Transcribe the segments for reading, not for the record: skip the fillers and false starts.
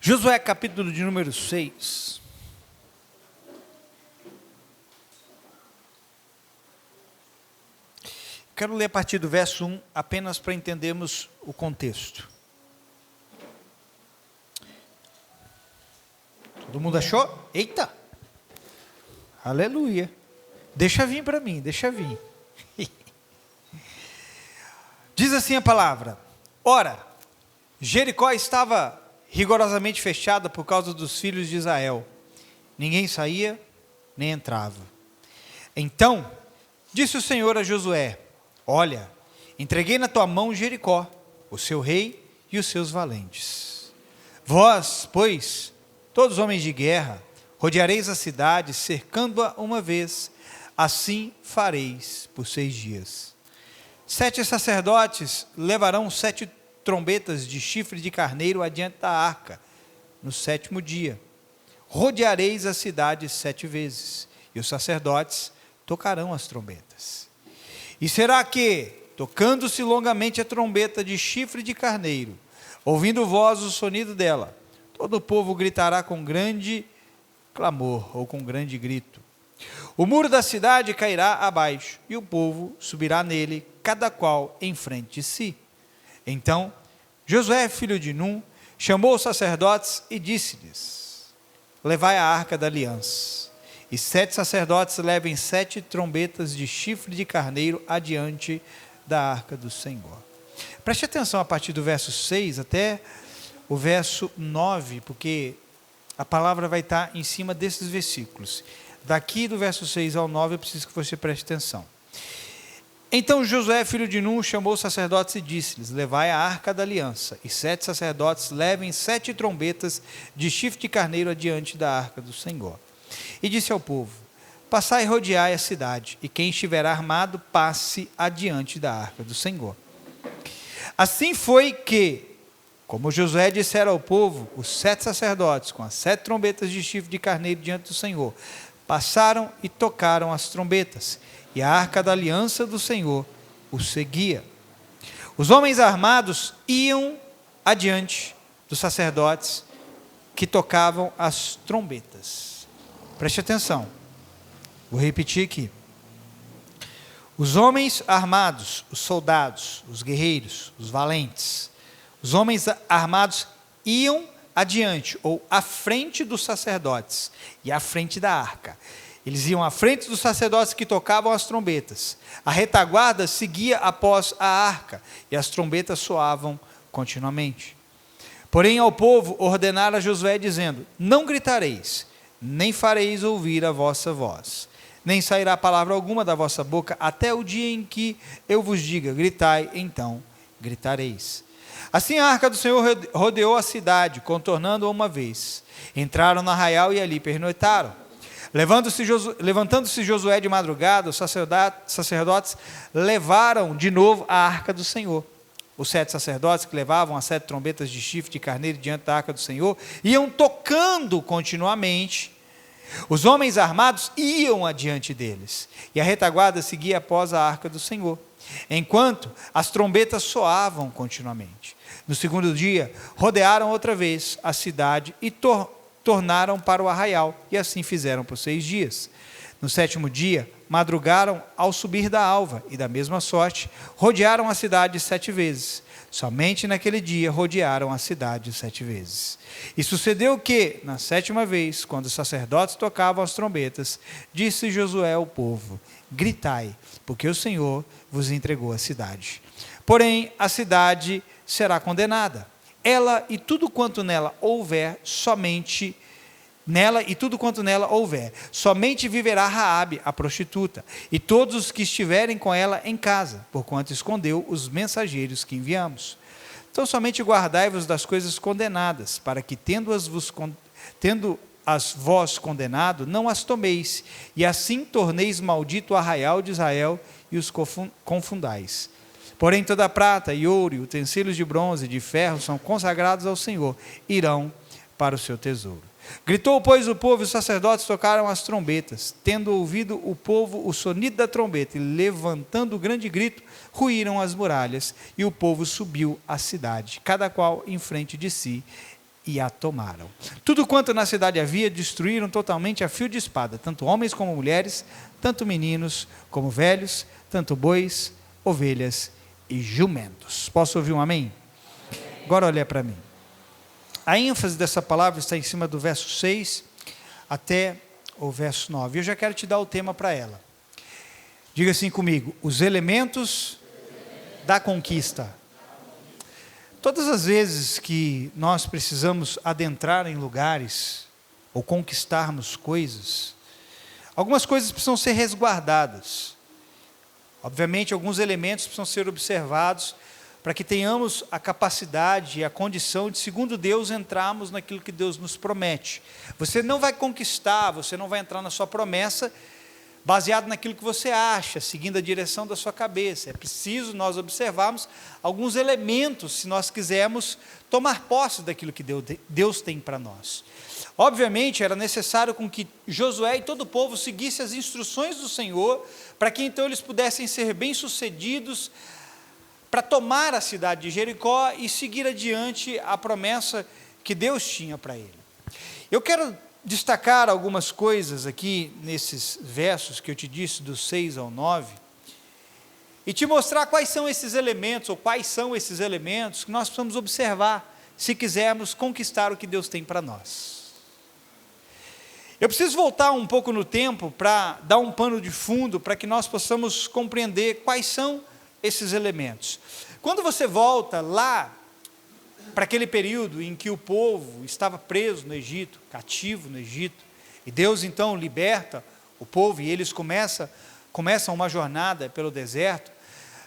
Josué, capítulo de número 6. Quero ler a partir do verso 1, apenas para entendermos o contexto. Todo mundo achou? Eita! Aleluia! Deixa vir para mim, deixa vir. Diz assim a palavra: Ora, Jericó estava rigorosamente fechada por causa dos filhos de Israel. Ninguém saía, nem entrava. Então, disse o Senhor a Josué: Olha, entreguei na tua mão Jericó, o seu rei e os seus valentes. Vós, pois, todos homens de guerra, rodeareis a cidade, cercando-a uma vez, assim fareis por 6 dias. 7 sacerdotes levarão 7 trombetas de chifre de carneiro adiante da arca, no 7º dia. Rodeareis a cidade 7 vezes, e os sacerdotes tocarão as trombetas. E será que, tocando-se longamente a trombeta de chifre de carneiro, ouvindo vós o sonido dela, todo o povo gritará com grande clamor, ou com grande grito. O muro da cidade cairá abaixo, e o povo subirá nele, cada qual em frente de si. Então, Josué, filho de Num, chamou os sacerdotes e disse-lhes: Levai a arca da aliança, e 7 sacerdotes levem 7 trombetas de chifre de carneiro adiante da arca do Senhor. Preste atenção a partir do verso 6 até o verso 9, porque a palavra vai estar em cima desses versículos. Daqui do verso 6 ao 9 eu preciso que você preste atenção. Então Josué, filho de Num, chamou os sacerdotes e disse-lhes: Levai a arca da aliança, e 7 sacerdotes levem 7 trombetas de chifre de carneiro adiante da arca do Senhor. E disse ao povo: Passai e rodeai a cidade, e quem estiver armado, passe adiante da arca do Senhor. Assim foi que, como Josué dissera ao povo, os 7 sacerdotes, com as 7 trombetas de chifre de carneiro diante do Senhor, passaram e tocaram as trombetas, e a arca da aliança do Senhor os seguia. Os homens armados iam adiante dos sacerdotes que tocavam as trombetas. Preste atenção, vou repetir aqui. Os homens armados, os soldados, os guerreiros, os valentes, os homens armados iam adiante, ou à frente dos sacerdotes, e à frente da arca. Eles iam à frente dos sacerdotes que tocavam as trombetas. A retaguarda seguia após a arca, e as trombetas soavam continuamente. Porém ao povo ordenara Josué, dizendo: Não gritareis, nem fareis ouvir a vossa voz, nem sairá palavra alguma da vossa boca, até o dia em que eu vos diga: gritai, então gritareis. Assim a arca do Senhor rodeou a cidade, contornando-a uma vez. Entraram no arraial e ali pernoitaram. Levantando-se Josué de madrugada, os sacerdotes levaram de novo a arca do Senhor. Os 7 sacerdotes que levavam as 7 trombetas de chifre de carneiro diante da arca do Senhor iam tocando continuamente. Os homens armados iam adiante deles, e a retaguarda seguia após a arca do Senhor, enquanto as trombetas soavam continuamente. No 2º dia, rodearam outra vez a cidade e tornaram para o arraial, e assim fizeram por 6 dias. No 7º dia, madrugaram ao subir da alva, e da mesma sorte, rodearam a cidade 7 vezes. Somente naquele dia rodearam a cidade 7 vezes. E sucedeu que, na 7ª vez, quando os sacerdotes tocavam as trombetas, disse Josué ao povo: Gritai, porque o Senhor vos entregou a cidade. Porém, a cidade será condenada, ela e tudo quanto nela houver, somente viverá Raabe, a prostituta, e todos os que estiverem com ela em casa, porquanto escondeu os mensageiros que enviamos. Então somente guardai-vos das coisas condenadas, para que, tendo-as vós condenado, não as tomeis, e assim torneis maldito o arraial de Israel e os confundais. Porém toda a prata e ouro e utensílios de bronze e de ferro são consagrados ao Senhor, irão para o seu tesouro. Gritou, pois, o povo, e os sacerdotes tocaram as trombetas. Tendo ouvido o povo o sonido da trombeta, e levantando grande grito, ruíram as muralhas, e o povo subiu à cidade, cada qual em frente de si, e a tomaram. Tudo quanto na cidade havia, destruíram totalmente a fio de espada, tanto homens como mulheres, tanto meninos como velhos, tanto bois, ovelhas e jumentos. Posso ouvir um amém? Agora olha para mim. A ênfase dessa palavra está em cima do verso 6 até o verso 9. Eu já quero te dar o tema para ela. Diga assim comigo: os elementos da conquista. Todas as vezes que nós precisamos adentrar em lugares ou conquistarmos coisas, algumas coisas precisam ser resguardadas. Obviamente, alguns elementos precisam ser observados para que tenhamos a capacidade e a condição de, segundo Deus, entrarmos naquilo que Deus nos promete. Você não vai conquistar, você não vai entrar na sua promessa baseado naquilo que você acha, seguindo a direção da sua cabeça. É preciso nós observarmos alguns elementos, se nós quisermos tomar posse daquilo que Deus tem para nós. Obviamente, era necessário com que Josué e todo o povo seguissem as instruções do Senhor, para que então eles pudessem ser bem-sucedidos, para tomar a cidade de Jericó e seguir adiante a promessa que Deus tinha para ele. Eu quero destacar algumas coisas aqui nesses versos que eu te disse, do 6 ao 9, e te mostrar quais são esses elementos que nós precisamos observar, se quisermos conquistar o que Deus tem para nós. Eu preciso voltar um pouco no tempo para dar um pano de fundo, para que nós possamos compreender quais são esses elementos. Quando você volta lá para aquele período em que o povo estava preso no Egito, cativo no Egito, e Deus então liberta o povo e eles começam uma jornada pelo deserto,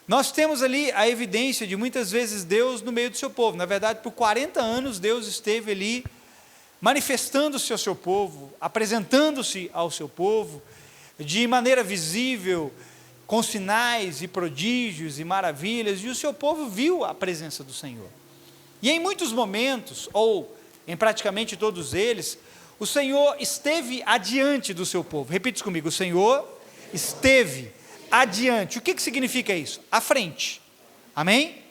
nós temos ali a evidência de muitas vezes Deus no meio do seu povo. Na verdade, por 40 anos Deus esteve ali manifestando-se ao seu povo, apresentando-se ao seu povo de maneira visível, com sinais e prodígios e maravilhas, e o seu povo viu a presença do Senhor. E em muitos momentos, ou em praticamente todos eles, o Senhor esteve adiante do seu povo. Repita isso comigo: o Senhor esteve adiante. O que significa isso? À frente. Amém?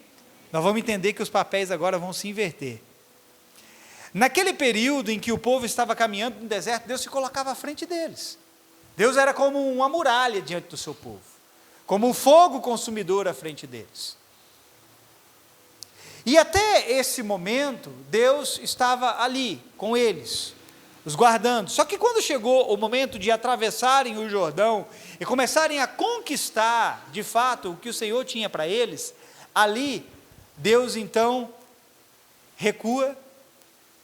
Nós vamos entender que os papéis agora vão se inverter. Naquele período em que o povo estava caminhando no deserto, Deus se colocava à frente deles. Deus era como uma muralha diante do seu povo, como um fogo consumidor à frente deles. E até esse momento, Deus estava ali, com eles, os guardando. Só que quando chegou o momento de atravessarem o Jordão, e começarem a conquistar, de fato, o que o Senhor tinha para eles, ali, Deus então, recua,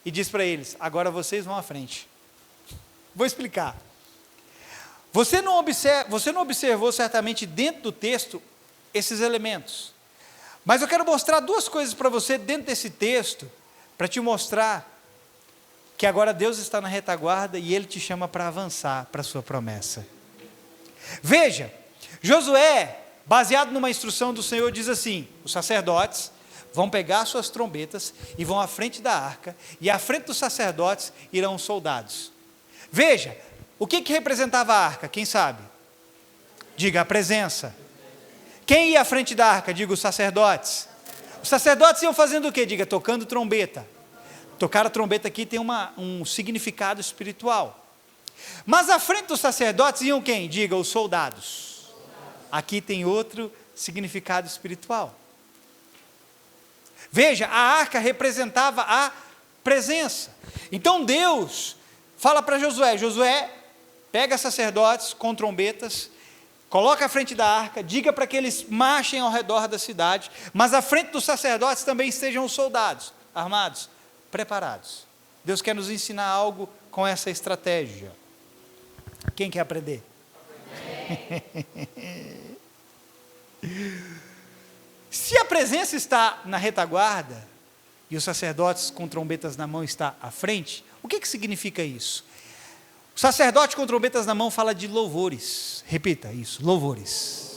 e diz para eles: agora vocês vão à frente. Vou explicar. Você não observou certamente dentro do texto, esses elementos. Mas eu quero mostrar duas coisas para você dentro desse texto, para te mostrar que agora Deus está na retaguarda e Ele te chama para avançar para a sua promessa. Veja, Josué, baseado numa instrução do Senhor, diz assim: os sacerdotes vão pegar suas trombetas e vão à frente da arca, e à frente dos sacerdotes irão os soldados. Veja, o que representava a arca? Quem sabe? Diga: a presença. Quem ia à frente da arca? Diga: os sacerdotes. Os sacerdotes iam fazendo o quê? Diga: tocando trombeta. Tocar a trombeta aqui tem um significado espiritual. Mas à frente dos sacerdotes iam quem? Diga: os soldados. Aqui tem outro significado espiritual. Veja, a arca representava a presença. Então Deus fala para Josué: Josué, pega sacerdotes com trombetas, coloca à frente da arca, diga para que eles marchem ao redor da cidade, mas à frente dos sacerdotes também estejam os soldados, armados, preparados. Deus quer nos ensinar algo com essa estratégia. Quem quer aprender? Se a presença está na retaguarda, e os sacerdotes com trombetas na mão está à frente, o que significa isso? O sacerdote com trombetas na mão fala de louvores. Repita isso: louvores.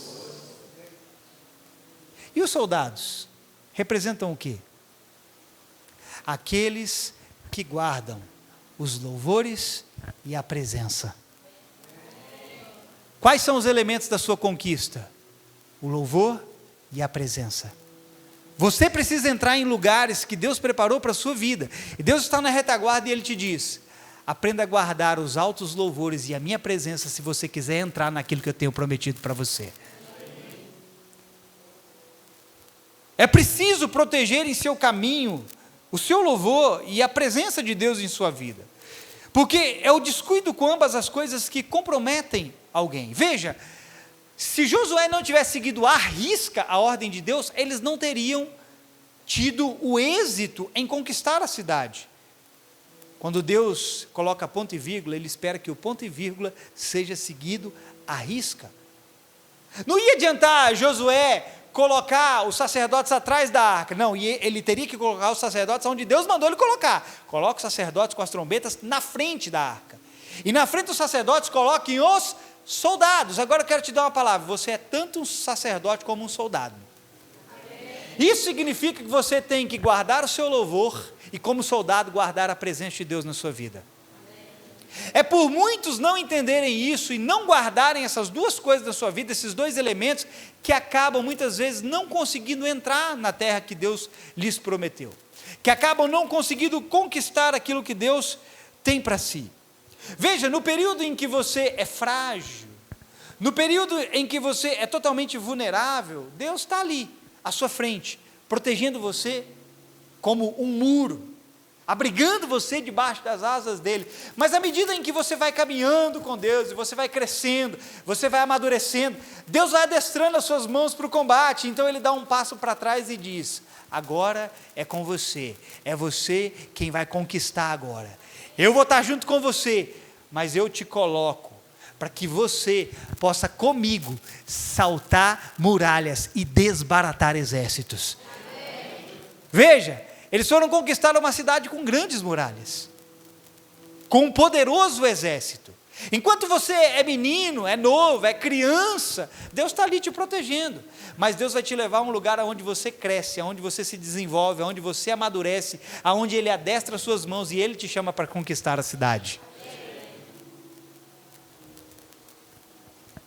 E os soldados representam o quê? Aqueles que guardam os louvores e a presença. Quais são os elementos da sua conquista? O louvor e a presença. Você precisa entrar em lugares que Deus preparou para a sua vida. E Deus está na retaguarda e Ele te diz: aprenda a guardar os altos louvores e a minha presença se você quiser entrar naquilo que eu tenho prometido para você. É preciso proteger em seu caminho o seu louvor e a presença de Deus em sua vida. Porque é o descuido com ambas as coisas que comprometem alguém. Veja, se Josué não tivesse seguido à risca a ordem de Deus, eles não teriam tido o êxito em conquistar a cidade. Quando Deus coloca ponto e vírgula, Ele espera que o ponto e vírgula seja seguido à risca. Não ia adiantar Josué colocar os sacerdotes atrás da arca, não, e ele teria que colocar os sacerdotes onde Deus mandou ele colocar. Coloque os sacerdotes com as trombetas na frente da arca, e na frente dos sacerdotes coloquem os soldados. Agora eu quero te dar uma palavra: você é tanto um sacerdote como um soldado. Isso significa que você tem que guardar o seu louvor e, como soldado, guardar a presença de Deus na sua vida. É por muitos não entenderem isso e não guardarem essas duas coisas na sua vida, esses dois elementos, que acabam muitas vezes não conseguindo entrar na terra que Deus lhes prometeu, que acabam não conseguindo conquistar aquilo que Deus tem para si. Veja, no período em que você é frágil, no período em que você é totalmente vulnerável, Deus está ali, à sua frente, protegendo você como um muro, abrigando você debaixo das asas dele. Mas à medida em que você vai caminhando com Deus, e você vai crescendo, você vai amadurecendo, Deus vai adestrando as suas mãos para o combate. Então Ele dá um passo para trás e diz: agora é com você, é você quem vai conquistar agora. Eu vou estar junto com você, mas eu te coloco para que você possa comigo saltar muralhas e desbaratar exércitos. Amém. Veja, eles foram conquistar uma cidade com grandes muralhas, com um poderoso exército. Enquanto você é menino, é novo, é criança, Deus está ali te protegendo. Mas Deus vai te levar a um lugar onde você cresce, onde você se desenvolve, onde você amadurece, onde Ele adestra as suas mãos e Ele te chama para conquistar a cidade.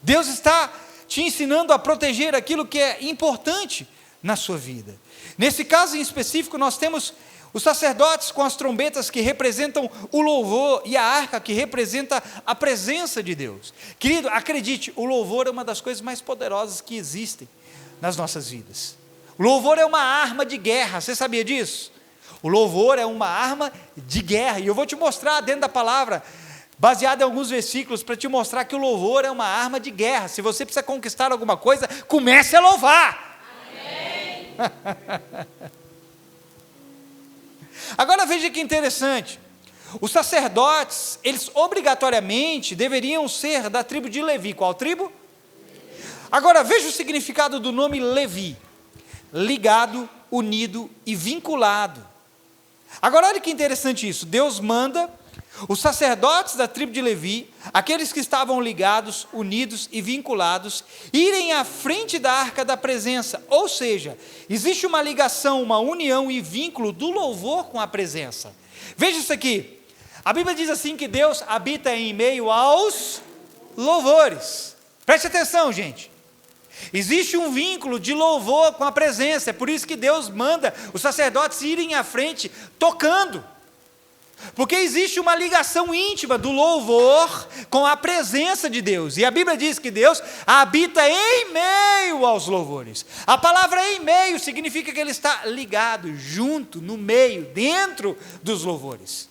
Deus está te ensinando a proteger aquilo que é importante na sua vida. Nesse caso em específico, nós temos os sacerdotes com as trombetas que representam o louvor e a arca que representa a presença de Deus. Querido, acredite, o louvor é uma das coisas mais poderosas que existem nas nossas vidas. O louvor é uma arma de guerra, você sabia disso? O louvor é uma arma de guerra, e eu vou te mostrar dentro da palavra, baseado em alguns versículos, para te mostrar que o louvor é uma arma de guerra. Se você precisa conquistar alguma coisa, comece a louvar. Amém. Agora veja que interessante, os sacerdotes, eles obrigatoriamente deveriam ser da tribo de Levi. Qual tribo? Agora veja o significado do nome Levi: ligado, unido e vinculado. Agora olha que interessante isso, Deus manda os sacerdotes da tribo de Levi, aqueles que estavam ligados, unidos e vinculados, irem à frente da arca da presença. Ou seja, existe uma ligação, uma união e vínculo do louvor com a presença. Veja isso aqui, a Bíblia diz assim que Deus habita em meio aos louvores. Preste atenção, gente. Existe um vínculo de louvor com a presença, é por isso que Deus manda os sacerdotes irem à frente tocando. Porque existe uma ligação íntima do louvor com a presença de Deus. E a Bíblia diz que Deus habita em meio aos louvores. A palavra em meio significa que Ele está ligado, junto, no meio, dentro dos louvores.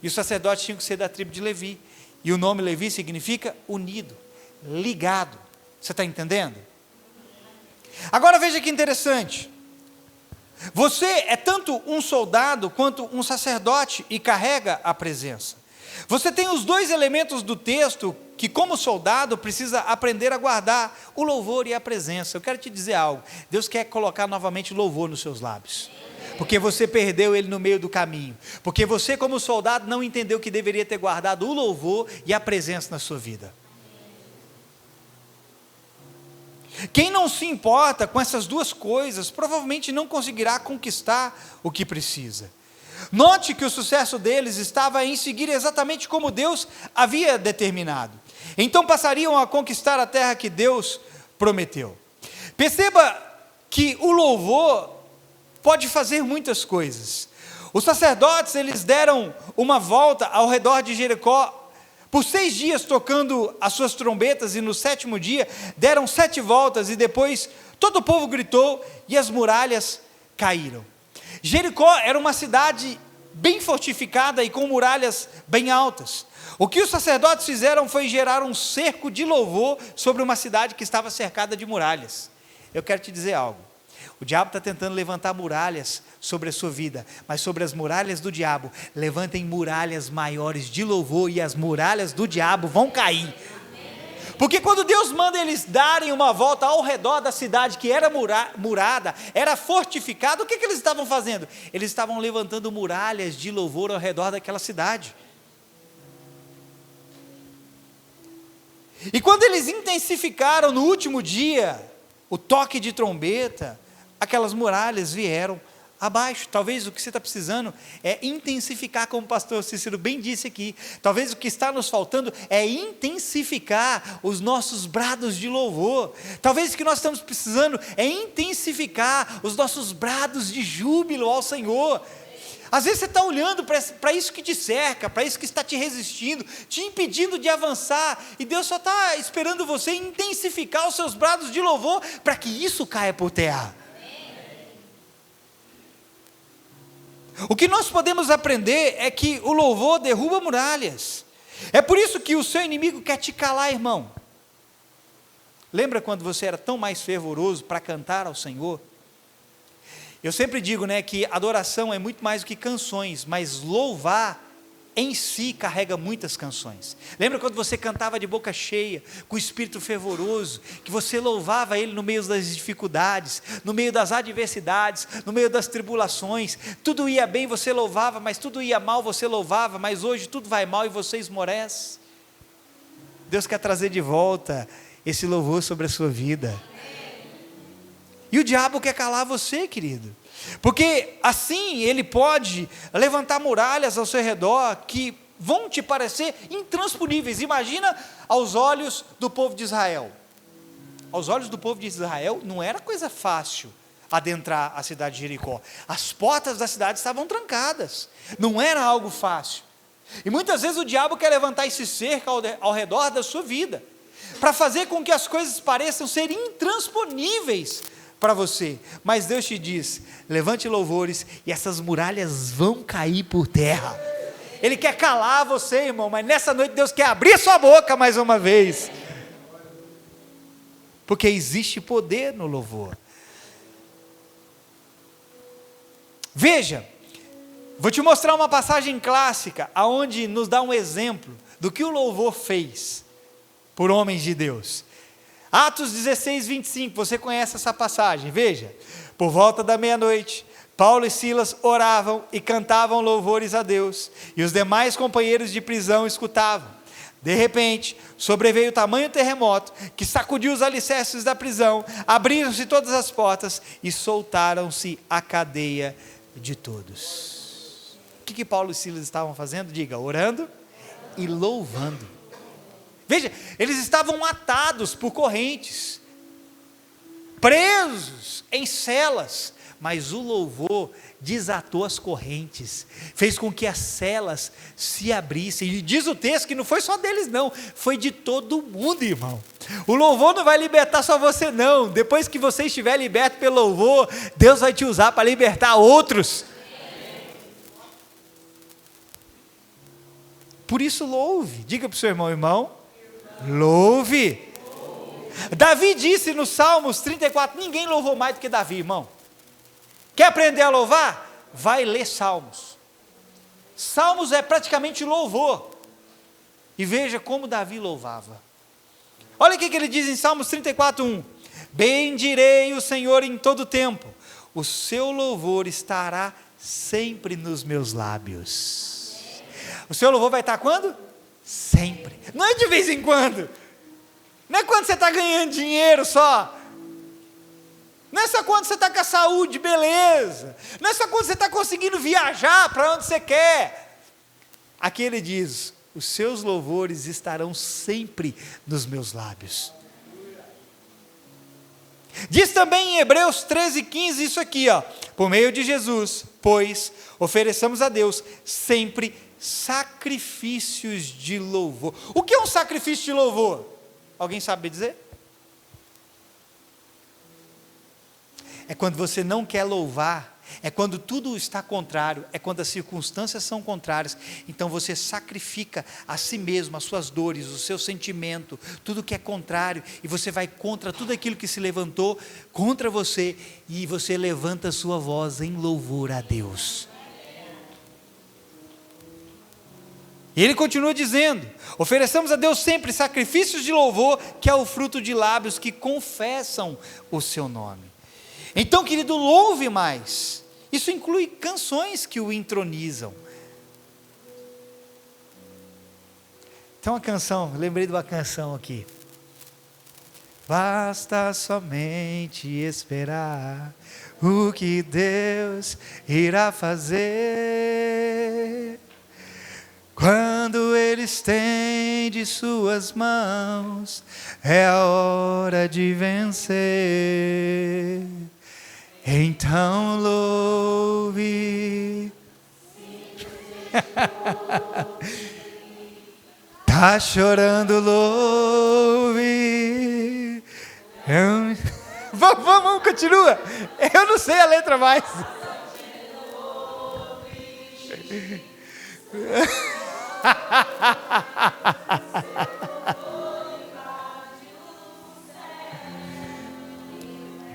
E os sacerdotes tinham que ser da tribo de Levi. E o nome Levi significa unido, ligado. Você está entendendo? Agora veja que interessante. Você é tanto um soldado quanto um sacerdote e carrega a presença. Você tem os dois elementos do texto que, como soldado, precisa aprender a guardar: o louvor e a presença. Eu quero te dizer algo: Deus quer colocar novamente louvor nos seus lábios, porque você perdeu ele no meio do caminho, porque você, como soldado, não entendeu que deveria ter guardado o louvor e a presença na sua vida. Quem não se importa com essas duas coisas, provavelmente não conseguirá conquistar o que precisa. Note que o sucesso deles estava em seguir exatamente como Deus havia determinado. Então passariam a conquistar a terra que Deus prometeu. Perceba que o louvor pode fazer muitas coisas. Os sacerdotes, eles deram uma volta ao redor de Jericó, por 6 dias tocando as suas trombetas, e no 7º dia deram 7 voltas, e depois todo o povo gritou, e as muralhas caíram. Jericó era uma cidade bem fortificada e com muralhas bem altas. O que os sacerdotes fizeram foi gerar um cerco de louvor sobre uma cidade que estava cercada de muralhas. Eu quero te dizer algo. O diabo está tentando levantar muralhas sobre a sua vida, mas sobre as muralhas do diabo, levantem muralhas maiores de louvor, e as muralhas do diabo vão cair. Porque quando Deus manda eles darem uma volta ao redor da cidade que era murada, era fortificada, o que eles estavam fazendo? Eles estavam levantando muralhas de louvor ao redor daquela cidade. E quando eles intensificaram no último dia o toque de trombeta, aquelas muralhas vieram abaixo. Talvez o que você está precisando é intensificar, como o pastor Cícero bem disse aqui. Talvez o que está nos faltando é intensificar os nossos brados de louvor. Talvez o que nós estamos precisando é intensificar os nossos brados de júbilo ao Senhor. Às vezes você está olhando para isso que te cerca, para isso que está te resistindo, te impedindo de avançar, e Deus só está esperando você intensificar os seus brados de louvor, para que isso caia por terra. O que nós podemos aprender é que o louvor derruba muralhas. É por isso que o seu inimigo quer te calar, irmão. Lembra quando você era tão mais fervoroso para cantar ao Senhor? Eu sempre digo, que adoração é muito mais do que canções, mas louvar em si carrega muitas canções. Lembra quando você cantava de boca cheia, com o espírito fervoroso, que você louvava Ele no meio das dificuldades, no meio das adversidades, no meio das tribulações, tudo ia bem, você louvava, mas tudo ia mal, você louvava, mas hoje tudo vai mal e você esmorece. Deus quer trazer de volta esse louvor sobre a sua vida. E o diabo quer calar você, querido, porque assim ele pode levantar muralhas ao seu redor que vão te parecer intransponíveis. Imagina aos olhos do povo de Israel. Aos olhos do povo de Israel não era coisa fácil adentrar a cidade de Jericó. As portas da cidade estavam trancadas, não era algo fácil. E muitas vezes o diabo quer levantar esse cerco ao redor da sua vida, para fazer com que as coisas pareçam ser intransponíveis para você, mas Deus te diz: levante louvores e essas muralhas vão cair por terra. Ele quer calar você, irmão, mas nessa noite Deus quer abrir a sua boca mais uma vez, porque existe poder no louvor. Veja, vou te mostrar uma passagem clássica, aonde nos dá um exemplo do que o louvor fez por homens de Deus. Atos 16, 25, você conhece essa passagem, veja. Por volta da meia-noite, Paulo e Silas oravam e cantavam louvores a Deus, e os demais companheiros de prisão escutavam. De repente, sobreveio tamanho terremoto, que sacudiu os alicerces da prisão, abriram-se todas as portas, e soltaram-se a cadeia de todos. O que Paulo e Silas estavam fazendo? Diga, orando e louvando. Veja, eles estavam atados por correntes, presos em celas, mas o louvor desatou as correntes, fez com que as celas se abrissem, e diz o texto que não foi só deles não, foi de todo mundo, irmão. O louvor não vai libertar só você não, depois que você estiver liberto pelo louvor, Deus vai te usar para libertar outros. Por isso louve, diga para o seu irmão, louve. Davi disse no Salmos 34, ninguém louvou mais do que Davi, irmão. Quer aprender a louvar? Vai ler Salmos. Salmos é praticamente louvor. E veja como Davi louvava. Olha o que ele diz em Salmos 34, 1. Bendirei o Senhor em todo tempo, o seu louvor estará sempre nos meus lábios. O seu louvor vai estar quando? Sempre, não é de vez em quando, não é quando você está ganhando dinheiro só, não é só quando você está com a saúde, beleza, não é só quando você está conseguindo viajar para onde você quer. Aqui ele diz: os seus louvores estarão sempre nos meus lábios. Diz também em Hebreus 13:15 isso aqui, ó: por meio de Jesus, pois ofereçamos a Deus sempre sacrifícios de louvor. O que é um sacrifício de louvor? Alguém sabe dizer? É quando você não quer louvar, é quando tudo está contrário, é quando as circunstâncias são contrárias, então você sacrifica a si mesmo, as suas dores, o seu sentimento, tudo que é contrário, e você vai contra tudo aquilo que se levantou contra você, e você levanta a sua voz em louvor a Deus. E ele continua dizendo: ofereçamos a Deus sempre sacrifícios de louvor, que é o fruto de lábios que confessam o seu nome. Então, querido, louve mais. Isso inclui canções que o entronizam. Tem uma canção, lembrei de uma canção aqui. Basta somente esperar o que Deus irá fazer. Quando Ele estende suas mãos, é a hora de vencer. Então louve. Tá chorando, louve. Vamos, continua. Eu não sei a letra mais.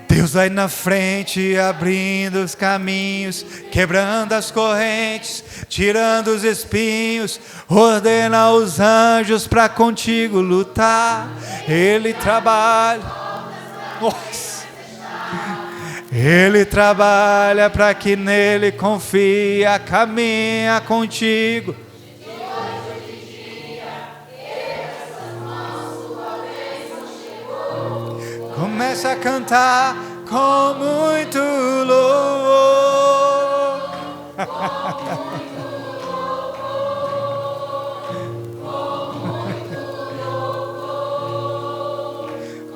Deus vai na frente, abrindo os caminhos, quebrando as correntes, tirando os espinhos, ordena os anjos para contigo lutar. Ele trabalha. Nossa. Ele trabalha para que nele confia, caminha contigo. Começa a cantar com muito louvor.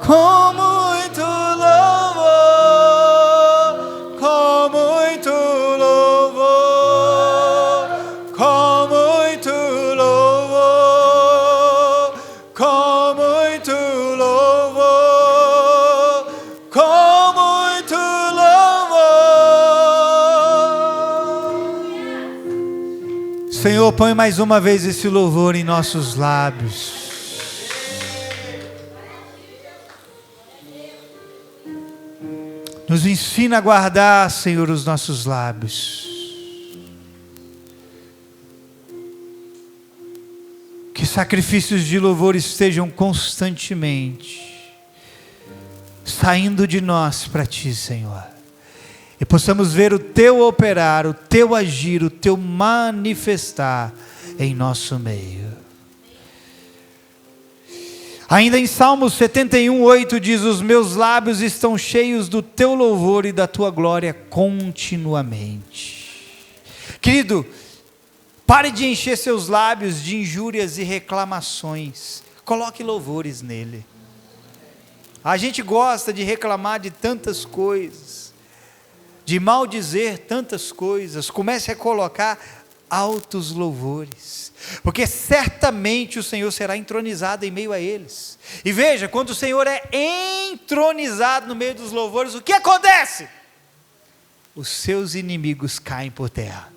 Com muito louvor, com muito louvor, com muito louvor, com muito louvor, com muito louvor. Senhor, põe mais uma vez esse louvor em nossos lábios. Nos ensina a guardar, Senhor, os nossos lábios. Que sacrifícios de louvor estejam constantemente saindo de nós para Ti, Senhor. E possamos ver o Teu operar, o Teu agir, o Teu manifestar em nosso meio. Ainda em Salmos 71:8 diz: os meus lábios estão cheios do teu louvor e da tua glória continuamente. Querido, pare de encher seus lábios de injúrias e reclamações. Coloque louvores nele. A gente gosta de reclamar de tantas coisas, de maldizer tantas coisas. Comece a colocar altos louvores, porque certamente o Senhor será entronizado em meio a eles. E veja, quando o Senhor é entronizado no meio dos louvores, o que acontece? Os seus inimigos caem por terra.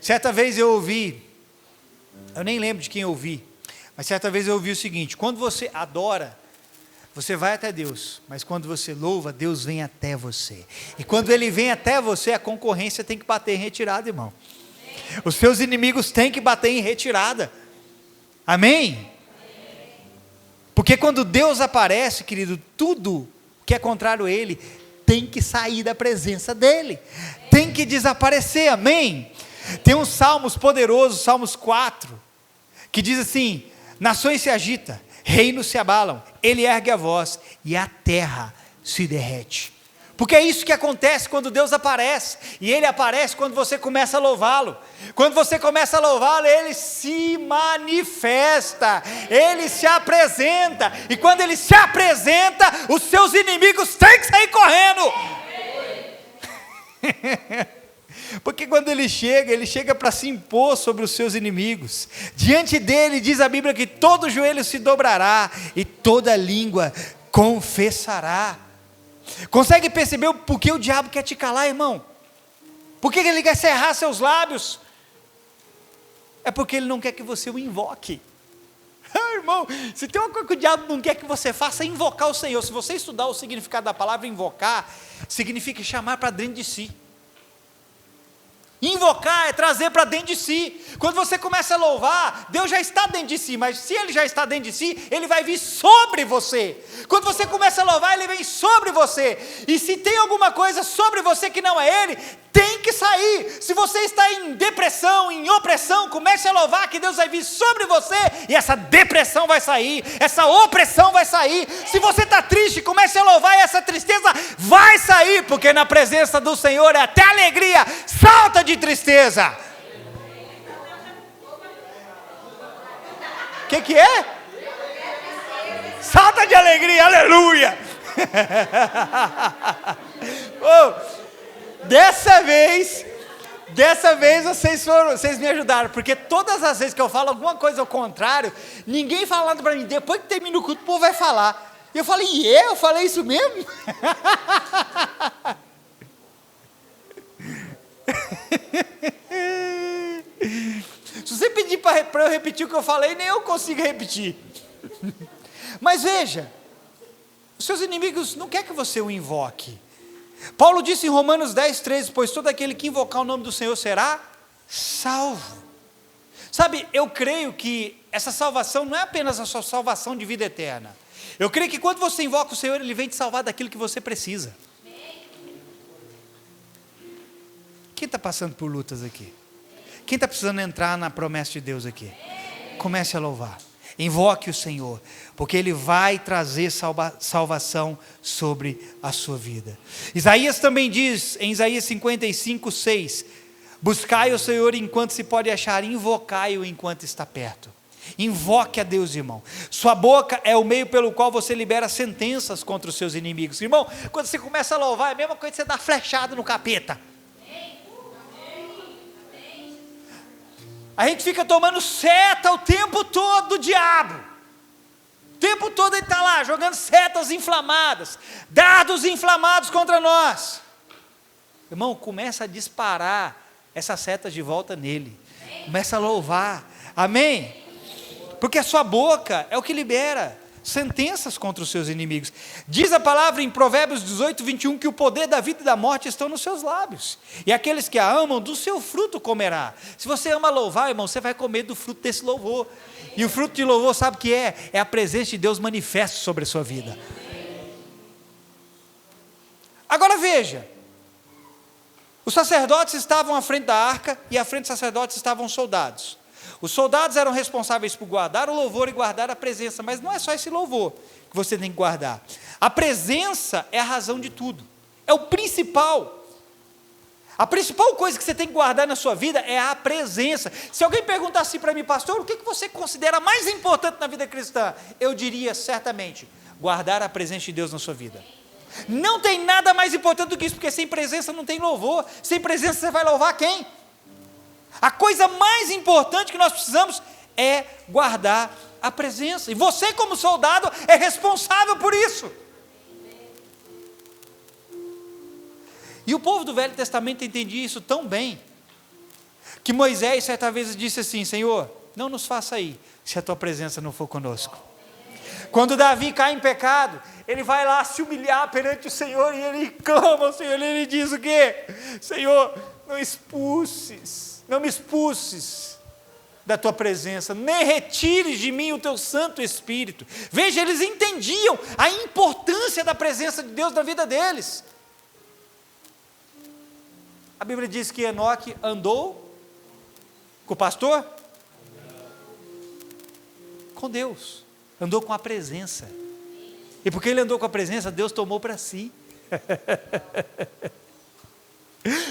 Certa vez eu ouvi, eu nem lembro de quem eu ouvi, mas certa vez eu ouvi o seguinte: quando você adora, você vai até Deus, mas quando você louva, Deus vem até você. E quando Ele vem até você, a concorrência tem que bater em retirada, irmão. Os seus inimigos têm que bater em retirada. Amém? Porque quando Deus aparece, querido, tudo que é contrário a Ele tem que sair da presença dEle. Tem que desaparecer, amém? Tem uns salmos poderosos, Salmos 4, que diz assim: nações se agitam, reinos se abalam, Ele ergue a voz e a terra se derrete. Porque é isso que acontece quando Deus aparece. E Ele aparece quando você começa a louvá-lo. Quando você começa a louvá-lo, Ele se manifesta. Ele se apresenta. E quando Ele se apresenta, os seus inimigos têm que sair correndo. Porque quando Ele chega para se impor sobre os seus inimigos. Diante dEle, diz a Bíblia, que todo joelho se dobrará e toda língua confessará. Consegue perceber por que o diabo quer te calar, irmão? Por que ele quer cerrar seus lábios? É porque ele não quer que você o invoque. Irmão, se tem uma coisa que o diabo não quer que você faça, é invocar o Senhor. Se você estudar o significado da palavra invocar, significa chamar para dentro de si. Invocar é trazer para dentro de si. Quando você começa a louvar, Deus já está dentro de si, mas se Ele já está dentro de si, Ele vai vir sobre você. Quando você começa a louvar, Ele vem sobre você. E se tem alguma coisa sobre você que não é Ele, tem que sair. Se você está em depressão, em opressão, comece a louvar que Deus vai vir sobre você e essa depressão vai sair, essa opressão vai sair. Se você está triste, comece a louvar e essa tristeza vai sair, porque na presença do Senhor é até alegria, salta de tristeza. O que é? Salta de alegria, aleluia. Oh, dessa vez vocês me ajudaram, porque todas as vezes que eu falo alguma coisa ao contrário, ninguém falando para mim, depois que termina o culto, o povo vai falar. E eu falei, eu falei isso mesmo? Se você pedir para eu repetir o que eu falei, nem eu consigo repetir. Mas veja, os seus inimigos não querem que você o invoque. Paulo disse em Romanos 10:13, pois todo aquele que invocar o nome do Senhor será salvo. Sabe, eu creio que essa salvação não é apenas a sua salvação de vida eterna. Eu creio que quando você invoca o Senhor, Ele vem te salvar daquilo que você precisa. Quem está passando por lutas aqui? Quem está precisando entrar na promessa de Deus aqui? Comece a louvar. Invoque o Senhor, porque Ele vai trazer salvação sobre a sua vida. Isaías também diz, em Isaías 55:6, buscai o Senhor enquanto se pode achar, invocai-o enquanto está perto. Invoque a Deus, irmão. Sua boca é o meio pelo qual você libera sentenças contra os seus inimigos. Irmão, quando você começa a louvar, é a mesma coisa que você dar flechada no capeta. A gente fica tomando seta o tempo todo do diabo. O tempo todo ele está lá, jogando setas inflamadas, dardos inflamados contra nós. Irmão, começa a disparar essas setas de volta nele. Começa a louvar. Amém? Porque a sua boca é o que libera sentenças contra os seus inimigos. Diz a palavra em Provérbios 18:21 que o poder da vida e da morte estão nos seus lábios, e aqueles que a amam, do seu fruto comerá. Se você ama louvar, irmão, você vai comer do fruto desse louvor, e o fruto de louvor, sabe o que é? É a presença de Deus manifesta sobre a sua vida. Agora veja, os sacerdotes estavam à frente da arca, e à frente dos sacerdotes estavam os soldados. Os soldados eram responsáveis por guardar o louvor e guardar a presença, mas não é só esse louvor que você tem que guardar. A presença é a razão de tudo, é o principal. A principal coisa que você tem que guardar na sua vida é a presença. Se alguém perguntar assim para mim, pastor, o que você considera mais importante na vida cristã? Eu diria certamente, guardar a presença de Deus na sua vida. Não tem nada mais importante do que isso, porque sem presença não tem louvor. Sem presença você vai louvar quem? A coisa mais importante que nós precisamos é guardar a presença. E você, como soldado, é responsável por isso. E o povo do Velho Testamento entendia isso tão bem, que Moisés certa vez disse assim, Senhor, não nos faça ir, se a tua presença não for conosco. Quando Davi cai em pecado, ele vai lá se humilhar perante o Senhor, e ele clama ao Senhor, e ele diz o quê? Senhor, não me expulses da tua presença, nem retires de mim o teu Santo Espírito. Veja, eles entendiam a importância da presença de Deus na vida deles. A Bíblia diz que Enoque andou com o pastor? Com Deus, andou com a presença. E porque ele andou com a presença, Deus tomou para si.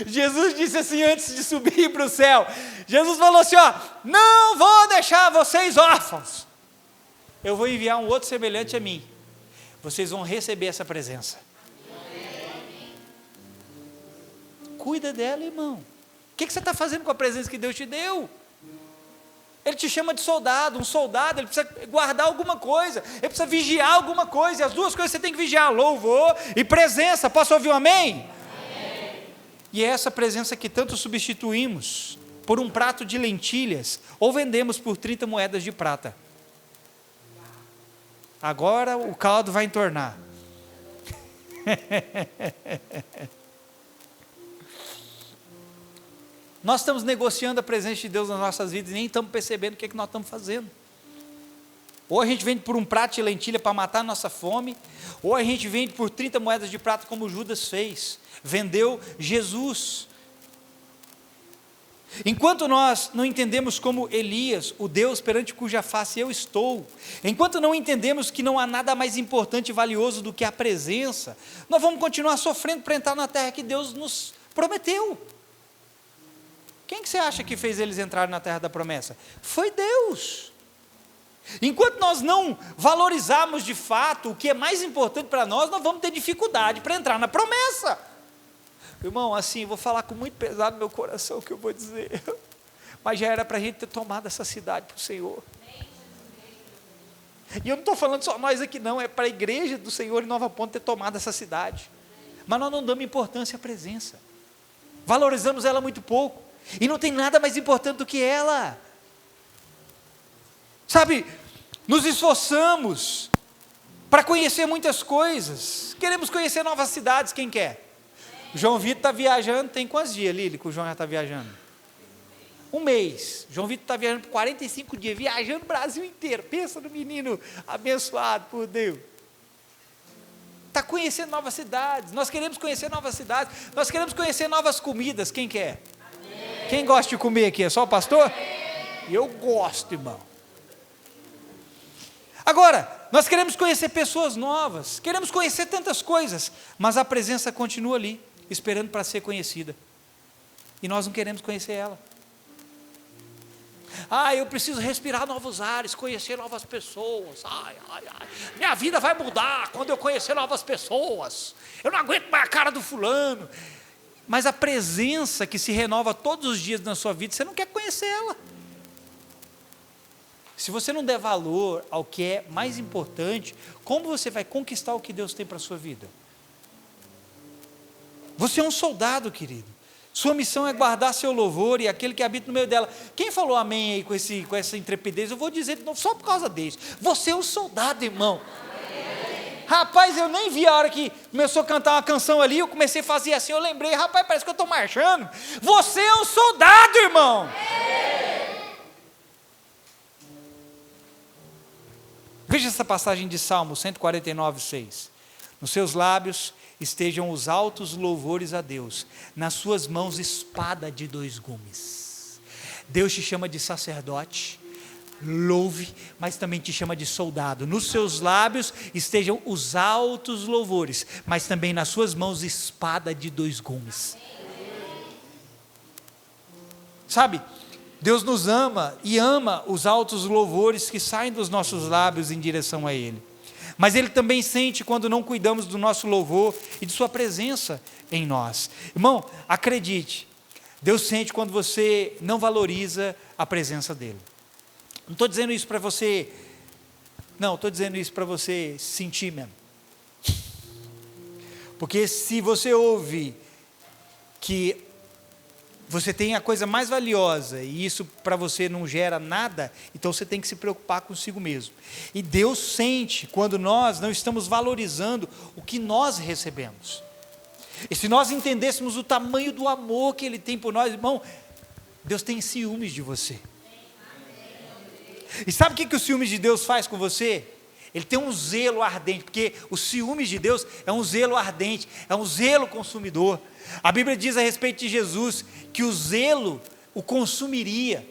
Jesus disse assim antes de subir para o céu. Jesus falou assim, ó, não vou deixar vocês órfãos. Eu vou enviar um outro semelhante a mim. Vocês vão receber essa presença. Cuida dela, irmão. O que você está fazendo com a presença que Deus te deu? Ele te chama de soldado. Um soldado, ele precisa guardar alguma coisa, ele precisa vigiar alguma coisa, e as duas coisas você tem que vigiar, louvor e presença. Posso ouvir um amém? Amém. E é essa presença que tanto substituímos por um prato de lentilhas, ou vendemos por 30 moedas de prata. Agora o caldo vai entornar. Nós estamos negociando a presença de Deus nas nossas vidas e nem estamos percebendo o que nós estamos fazendo. Ou a gente vende por um prato de lentilha para matar a nossa fome, ou a gente vende por 30 moedas de prata como Judas fez, vendeu Jesus. Enquanto nós não entendemos como Elias, o Deus perante cuja face eu estou, enquanto não entendemos que não há nada mais importante e valioso do que a presença, nós vamos continuar sofrendo para entrar na terra que Deus nos prometeu. Quem que você acha que fez eles entrarem na terra da promessa? Foi Deus. Enquanto nós não valorizarmos de fato o que é mais importante para nós vamos ter dificuldade para entrar na promessa. Irmão, assim, vou falar com muito pesado no meu coração o que eu vou dizer, mas já era para a gente ter tomado essa cidade para o Senhor. E eu não estou falando só nós aqui não, é para a igreja do Senhor em Nova Ponte ter tomado essa cidade, mas nós não damos importância à presença, valorizamos ela muito pouco, e não tem nada mais importante do que ela, sabe, nos esforçamos para conhecer muitas coisas, queremos conhecer novas cidades, quem quer? João Vitor está viajando, tem quantos dias, Lili, que o João já está viajando? Um mês. João Vitor está viajando por 45 dias, viajando o Brasil inteiro. Pensa no menino abençoado por Deus. Está conhecendo novas cidades. Nós queremos conhecer novas cidades. Nós queremos conhecer novas comidas. Quem quer? Amém. Quem gosta de comer aqui? É só o pastor? Amém. Eu gosto, irmão. Agora, nós queremos conhecer pessoas novas. Queremos conhecer tantas coisas. Mas a presença continua ali, esperando para ser conhecida. E nós não queremos conhecer ela. Eu preciso respirar novos ares, conhecer novas pessoas. Minha vida vai mudar quando eu conhecer novas pessoas. Eu não aguento mais a cara do fulano. Mas a presença que se renova todos os dias na sua vida, você não quer conhecer ela. Se você não der valor ao que é mais importante, como você vai conquistar o que Deus tem para a sua vida? Você é um soldado, querido. Sua missão é guardar seu louvor e aquele que habita no meio dela. Quem falou amém aí com essa intrepidez? Eu vou dizer de novo, só por causa disso. Você é um soldado, irmão. Amém. Rapaz, eu nem vi a hora que começou a cantar uma canção ali, eu comecei a fazer assim, eu lembrei, rapaz, parece que eu estou marchando. Você é um soldado, irmão. Amém. Veja essa passagem de Salmo 149, 6. Nos seus lábios estejam os altos louvores a Deus, nas suas mãos espada de 2 gumes. Deus te chama de sacerdote, louve, mas também te chama de soldado. Nos seus lábios estejam os altos louvores, mas também nas suas mãos espada de 2 gumes. Sabe, Deus nos ama e ama os altos louvores que saem dos nossos lábios em direção a Ele. Mas Ele também sente quando não cuidamos do nosso louvor e de sua presença em nós. Irmão, acredite, Deus sente quando você não valoriza a presença dEle. Não estou dizendo isso para você, não, estou dizendo isso para você sentir mesmo. Porque se você ouve que você tem a coisa mais valiosa e isso para você não gera nada, então você tem que se preocupar consigo mesmo. E Deus sente quando nós não estamos valorizando o que nós recebemos. E se nós entendêssemos o tamanho do amor que Ele tem por nós, irmão, Deus tem ciúmes de você. E sabe o que o ciúmes de Deus faz com você? Ele tem um zelo ardente, porque o ciúmes de Deus é um zelo ardente, é um zelo consumidor. A Bíblia diz a respeito de Jesus que o zelo o consumiria.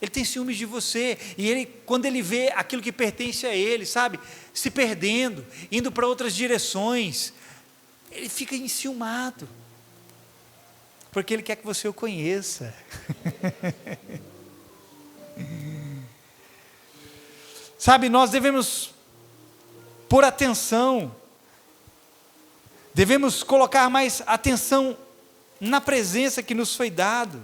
Ele tem ciúmes de você, e ele, quando ele vê aquilo que pertence a ele, sabe, se perdendo, indo para outras direções, ele fica enciumado, porque ele quer que você o conheça. Sabe, nós devemos pôr atenção, devemos colocar mais atenção na presença que nos foi dado.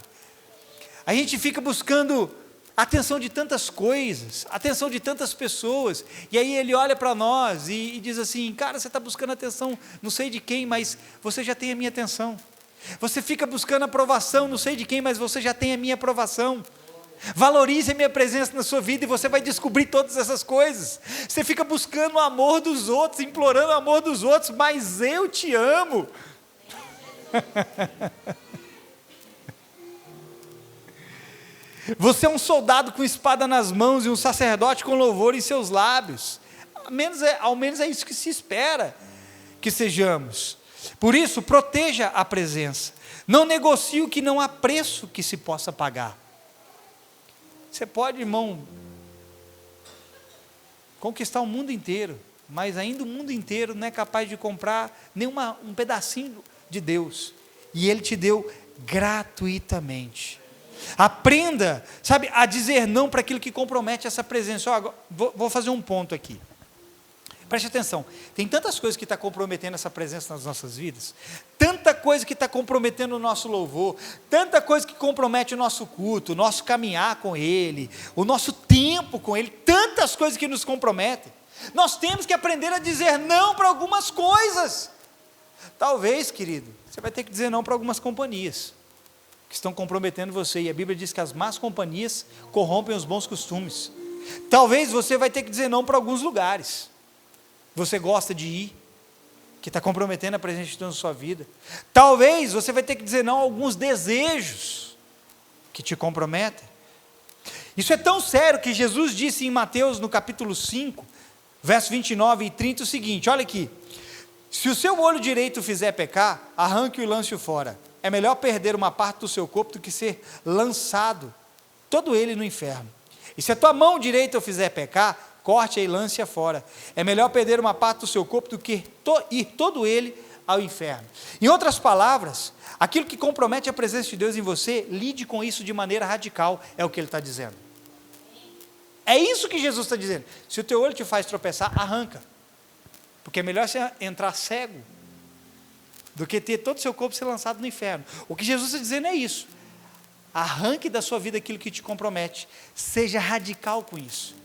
A gente fica buscando atenção de tantas coisas, atenção de tantas pessoas, e aí ele olha para nós e diz assim: cara, você está buscando atenção não sei de quem, mas você já tem a minha atenção. Você fica buscando aprovação não sei de quem, mas você já tem a minha aprovação. Valorize a minha presença na sua vida e você vai descobrir todas essas coisas. Você fica buscando o amor dos outros, implorando o amor dos outros, mas eu te amo. Você é um soldado com espada nas mãos e um sacerdote com louvor em seus lábios. Ao menos é isso que se espera que sejamos. Por isso, proteja a presença. Não negocie o que não há preço que se possa pagar. Você pode, irmão, conquistar o mundo inteiro, mas ainda o mundo inteiro não é capaz de comprar nem um pedacinho de Deus. E Ele te deu gratuitamente. Aprenda, sabe, a dizer não para aquilo que compromete essa presença. Agora, vou fazer um ponto aqui. Preste atenção, tem tantas coisas que estão comprometendo essa presença nas nossas vidas, tanta coisa que está comprometendo o nosso louvor, tanta coisa que compromete o nosso culto, o nosso caminhar com Ele, o nosso tempo com Ele, tantas coisas que nos comprometem. Nós temos que aprender a dizer não para algumas coisas. Talvez, querido, você vai ter que dizer não para algumas companhias que estão comprometendo você, e a Bíblia diz que as más companhias corrompem os bons costumes. Talvez você vai ter que dizer não para alguns lugares você gosta de ir, que está comprometendo a presença de Deus na sua vida. Talvez você vai ter que dizer não a alguns desejos que te comprometem. Isso é tão sério que Jesus disse em Mateus, no capítulo 5, verso 29 e 30, o seguinte, olha aqui: se o seu olho direito fizer pecar, arranque-o e lance-o fora. É melhor perder uma parte do seu corpo do que ser lançado, todo ele, no inferno. E se a tua mão direita o fizer pecar, corte-a e lance-a fora. É melhor perder uma parte do seu corpo do que ir todo ele ao inferno. Em outras palavras, aquilo que compromete a presença de Deus em você, lide com isso de maneira radical, é o que Ele está dizendo. É isso que Jesus está dizendo. Se o teu olho te faz tropeçar, arranca. Porque é melhor você entrar cego do que ter todo o seu corpo ser lançado no inferno. O que Jesus está dizendo é isso. Arranque da sua vida aquilo que te compromete. Seja radical com isso.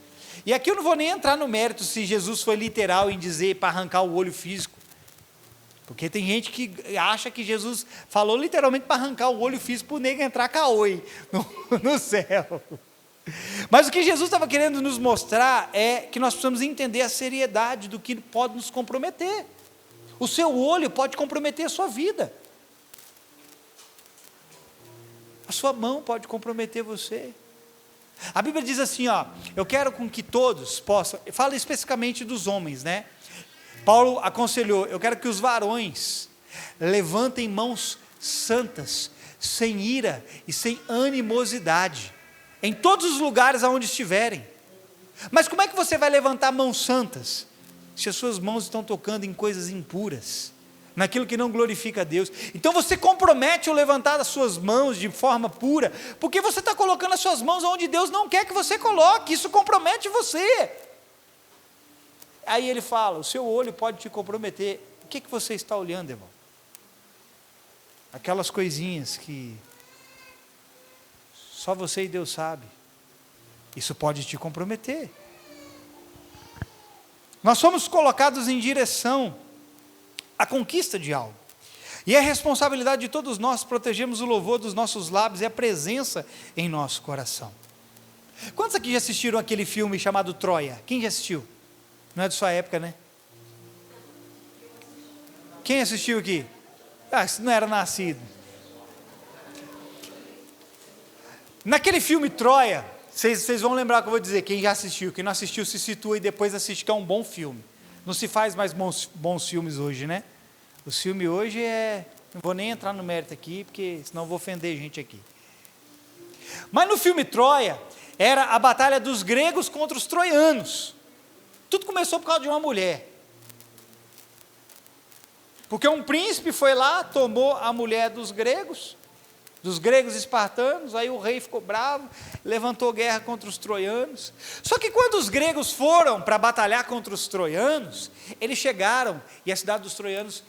E aqui eu não vou nem entrar no mérito se Jesus foi literal em dizer para arrancar o olho físico. Porque tem gente que acha que Jesus falou literalmente para arrancar o olho físico para o nego entrar caoi no céu. Mas o que Jesus estava querendo nos mostrar é que nós precisamos entender a seriedade do que pode nos comprometer. O seu olho pode comprometer a sua vida. A sua mão pode comprometer você. A Bíblia diz assim, ó, eu quero com que todos possam, fala especificamente dos homens, né? Paulo aconselhou, eu quero que os varões levantem mãos santas, sem ira e sem animosidade, em todos os lugares aonde estiverem. Mas como é que você vai levantar mãos santas, se as suas mãos estão tocando em coisas impuras, naquilo que não glorifica a Deus? Então você compromete o levantar as suas mãos de forma pura, porque você está colocando as suas mãos onde Deus não quer que você coloque, isso compromete você. Aí ele fala, o seu olho pode te comprometer. O que você está olhando, irmão? Aquelas coisinhas que só você e Deus sabe. Isso pode te comprometer. Nós somos colocados em direção à conquista de algo. E é responsabilidade de todos nós protegermos o louvor dos nossos lábios e a presença em nosso coração. Quantos aqui já assistiram aquele filme chamado Troia? Quem já assistiu? Não é de sua época, né? Quem assistiu aqui? Você não era nascido. Naquele filme Troia, vocês vão lembrar o que eu vou dizer, quem já assistiu, quem não assistiu se situa e depois assiste, que é um bom filme. Não se faz mais bons filmes hoje, né? O filme hoje não vou nem entrar no mérito aqui, porque senão eu vou ofender gente aqui. Mas no filme Troia, era a batalha dos gregos contra os troianos. Tudo começou por causa de uma mulher. Porque um príncipe foi lá, tomou a mulher dos gregos espartanos, aí o rei ficou bravo, levantou guerra contra os troianos. Só que quando os gregos foram para batalhar contra os troianos, eles chegaram e a cidade dos troianos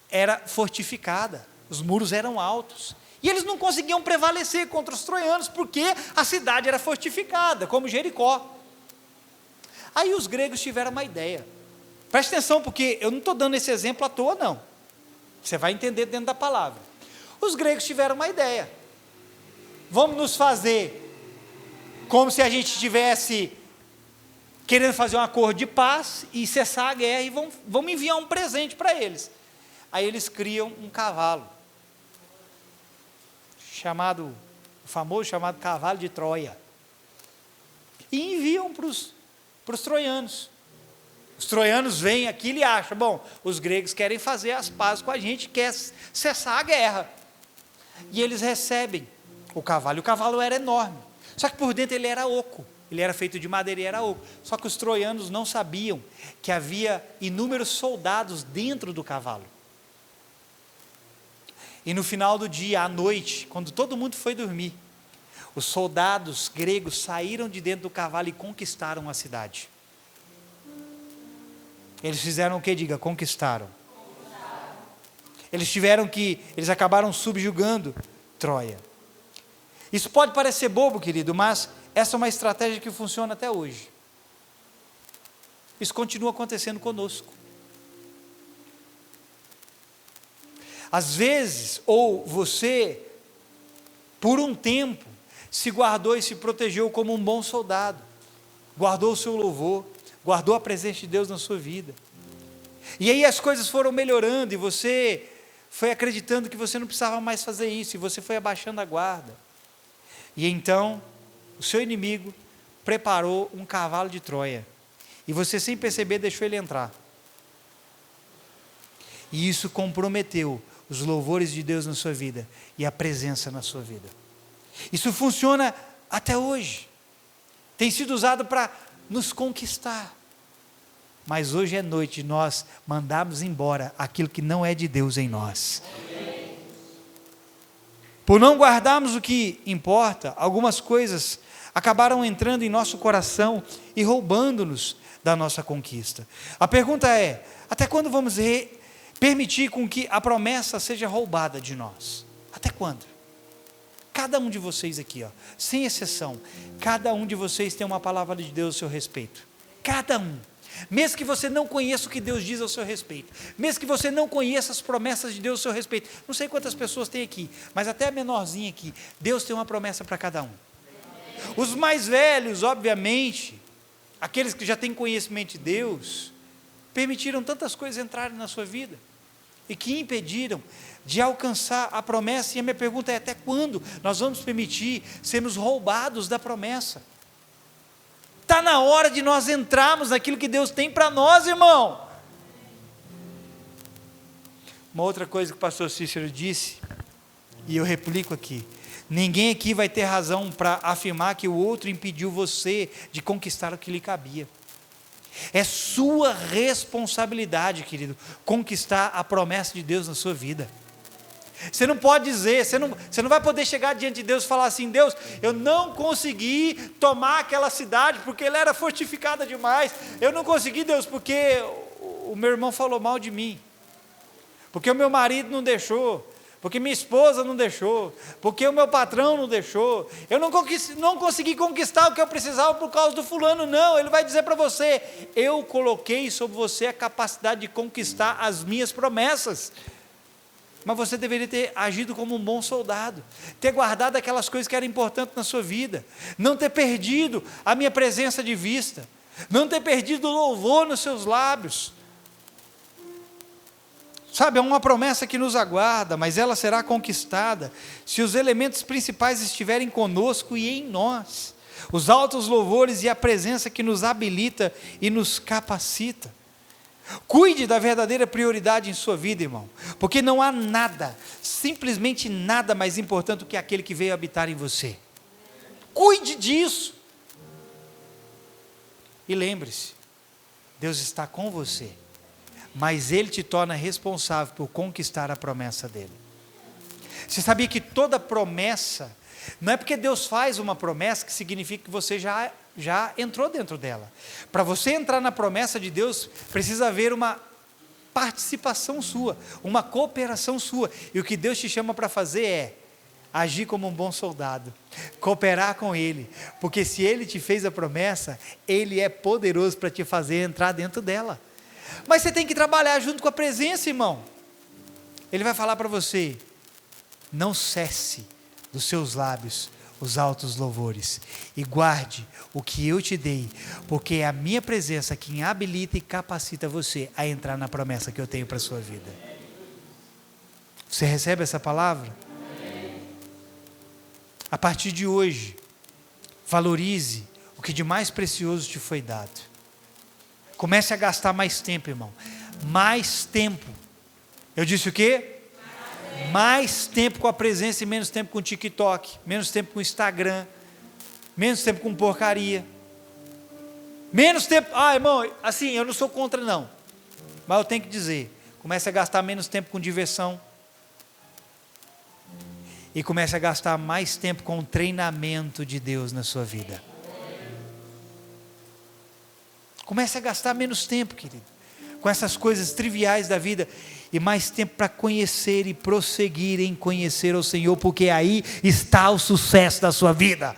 era fortificada, os muros eram altos, e eles não conseguiam prevalecer contra os troianos, porque a cidade era fortificada, como Jericó. Aí os gregos tiveram uma ideia. Preste atenção, porque eu não estou dando esse exemplo à toa, não. Você vai entender dentro da palavra. Os gregos tiveram uma ideia. Vamos nos fazer como se a gente estivesse querendo fazer um acordo de paz e cessar a guerra, e vamos enviar um presente para eles. Aí eles criam um cavalo, o famoso chamado cavalo de Troia, e enviam para os troianos. Os troianos veem aquilo e acham, bom, os gregos querem fazer as pazes com a gente, quer cessar a guerra. E eles recebem o cavalo, e o cavalo era enorme, só que por dentro ele era oco, ele era feito de madeira e era oco. Só que os troianos não sabiam que havia inúmeros soldados dentro do cavalo. E no final do dia, à noite, quando todo mundo foi dormir, os soldados gregos saíram de dentro do cavalo e conquistaram a cidade. Eles fizeram o que? Diga, conquistaram. Eles acabaram subjugando Troia. Isso pode parecer bobo, querido, mas essa é uma estratégia que funciona até hoje. Isso continua acontecendo conosco. Às vezes, ou você, por um tempo, se guardou e se protegeu como um bom soldado, guardou o seu louvor, guardou a presença de Deus na sua vida, e aí as coisas foram melhorando, e você foi acreditando que você não precisava mais fazer isso, e você foi abaixando a guarda, e então, o seu inimigo preparou um cavalo de Troia, e você sem perceber deixou ele entrar, e isso comprometeu os louvores de Deus na sua vida, e a presença na sua vida. Isso funciona até hoje, tem sido usado para nos conquistar, mas hoje é noite de nós mandarmos embora aquilo que não é de Deus em nós. Por não guardarmos o que importa, algumas coisas acabaram entrando em nosso coração e roubando-nos da nossa conquista. A pergunta é, até quando vamos permitir com que a promessa seja roubada de nós? Até quando? Cada um de vocês aqui, sem exceção, cada um de vocês tem uma palavra de Deus a seu respeito. Cada um. Mesmo que você não conheça o que Deus diz ao seu respeito, mesmo que você não conheça as promessas de Deus ao seu respeito, não sei quantas pessoas tem aqui, mas até a menorzinha aqui, Deus tem uma promessa para cada um. Os mais velhos, obviamente, aqueles que já têm conhecimento de Deus, permitiram tantas coisas entrarem na sua vida, e que impediram de alcançar a promessa, e a minha pergunta é, até quando nós vamos permitir sermos roubados da promessa? Está na hora de nós entrarmos naquilo que Deus tem para nós, irmão. Uma outra coisa que o pastor Cícero disse, e eu replico aqui, ninguém aqui vai ter razão para afirmar que o outro impediu você de conquistar o que lhe cabia. É sua responsabilidade, querido, conquistar a promessa de Deus na sua vida. Você não pode dizer, você não vai poder chegar diante de Deus e falar assim, Deus, eu não consegui tomar aquela cidade, porque ela era fortificada demais, eu não consegui, Deus, porque o meu irmão falou mal de mim, porque o meu marido não deixou, porque minha esposa não deixou, porque o meu patrão não deixou, eu não consegui conquistar o que eu precisava por causa do fulano. Não, ele vai dizer para você, eu coloquei sobre você a capacidade de conquistar as minhas promessas, mas você deveria ter agido como um bom soldado, ter guardado aquelas coisas que eram importantes na sua vida, não ter perdido a minha presença de vista, não ter perdido o louvor nos seus lábios. Sabe, é uma promessa que nos aguarda, mas ela será conquistada se os elementos principais estiverem conosco e em nós, os altos louvores e a presença que nos habilita e nos capacita. Cuide da verdadeira prioridade em sua vida, irmão, porque não há nada, simplesmente nada mais importante do que aquele que veio habitar em você. Cuide disso. E lembre-se, Deus está com você, mas Ele te torna responsável por conquistar a promessa dEle. Você sabia que toda promessa, não é porque Deus faz uma promessa que significa que você já entrou dentro dela. Para você entrar na promessa de Deus, precisa haver uma participação sua, uma cooperação sua. E o que Deus te chama para fazer é agir como um bom soldado, cooperar com Ele, porque se Ele te fez a promessa, Ele é poderoso para te fazer entrar dentro dela. Mas você tem que trabalhar junto com a presença, irmão. Ele vai falar para você: não cesse dos seus lábios os altos louvores, e guarde o que eu te dei, porque é a minha presença quem habilita e capacita você a entrar na promessa que eu tenho para a sua vida. Você recebe essa palavra? A partir de hoje, valorize o que de mais precioso te foi dado. Comece a gastar mais tempo, irmão. Mais tempo. Eu disse o quê? Mais tempo com a presença e menos tempo com o TikTok, menos tempo com o Instagram, menos tempo com porcaria, menos tempo, irmão, assim, eu não sou contra não, mas eu tenho que dizer, comece a gastar menos tempo com diversão, e comece a gastar mais tempo com o treinamento de Deus na sua vida. Comece a gastar menos tempo, querido, com essas coisas triviais da vida, e mais tempo para conhecer e prosseguir em conhecer o Senhor, porque aí está o sucesso da sua vida.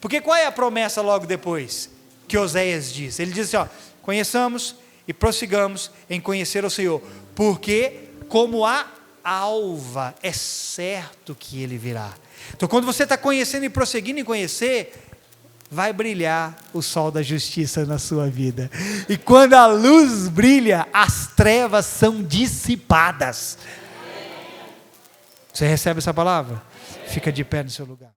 Porque qual é a promessa logo depois que Oséias diz? Ele diz assim, conheçamos e prossigamos em conhecer o Senhor, porque como a alva é certo que Ele virá. Então quando você está conhecendo e prosseguindo em conhecer, vai brilhar o sol da justiça na sua vida. E quando a luz brilha, as trevas são dissipadas. Você recebe essa palavra? Fica de pé no seu lugar.